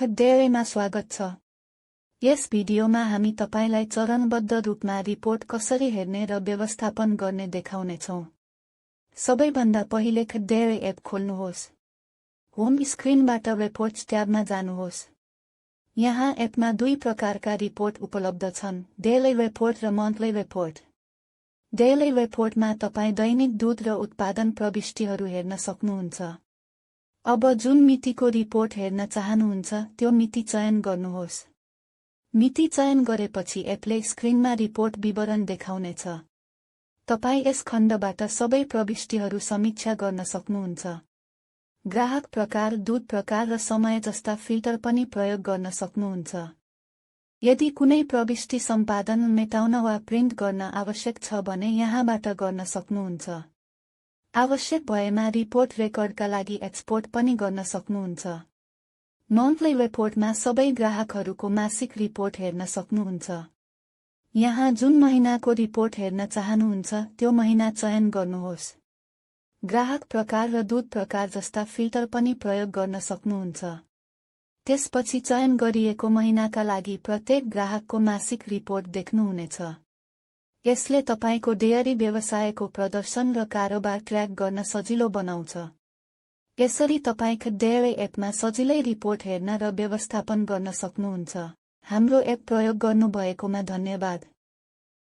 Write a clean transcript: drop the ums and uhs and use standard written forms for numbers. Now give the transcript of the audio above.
खड्डेमा स्वागत छ। यस भिडियोमा हामी तपाईलाई चरणबद्ध रूपमा रिपोर्ट कसरी हेर्ने र व्यवस्थापन गर्ने देखाउनेछौँ। सबैभन्दा पहिले खड्डे एप खोल्नुहोस्। होम स्क्रिनबाट रिपोर्ट्स ट्याबमा जानुहोस्। यहाँ एपमा दुई प्रकारका रिपोर्ट उपलब्ध छन्, डेली रिपोर्ट र मन्थली रिपोर्ट। डेली रिपोर्टमा तपाईँ दैनिक दूध र उत्पादन प्रविष्टिहरू हेर्न सक्नुहुन्छ। अब जुन मितिको रिपोर्ट हेर्न चाहनुहुन्छ त्यो मिति चयन गर्नुहोस्। मिति चयन गरेपछि एपले स्क्रिनमा रिपोर्ट विवरण देखाउनेछ। तपाईँ यस खण्डबाट सबै प्रविष्टिहरू समीक्षा गर्न सक्नुहुन्छ। ग्राहक प्रकार, दूध प्रकार र समय जस्ता फिल्टर पनि प्रयोग गर्न सक्नुहुन्छ। यदि कुनै प्रविष्टि सम्पादन, मेटाउन वा प्रिन्ट गर्न आवश्यक छ भने यहाँबाट गर्न सक्नुहुन्छ। आवश्यक भएमा रिपोर्ट रेकर्डका लागि एक्सपोर्ट पनि गर्न सक्नुहुन्छ। मन्थली रिपोर्टमा सबै ग्राहकहरूको मासिक रिपोर्ट हेर्न सक्नुहुन्छ। यहाँ जुन महिनाको रिपोर्ट हेर्न चाहनुहुन्छ त्यो महिना चयन गर्नुहोस्। ग्राहक प्रकार र दूध प्रकार जस्ता फिल्टर पनि प्रयोग गर्न सक्नुहुन्छ। त्यसपछि चयन गरिएको महिनाका लागि प्रत्येक ग्राहकको मासिक रिपोर्ट देख्नुहुनेछ। यसले तपाईको डेयरी व्यवसायको प्रदर्शन र कारोबार ट्र्याक गर्न सजिलो बनाउँछ। यसरी तपाईँ खड्डे एपमा सजिलै रिपोर्ट हेर्न र व्यवस्थापन गर्न सक्नुहुन्छ। हाम्रो एप प्रयोग गर्नुभएकोमा धन्यवाद।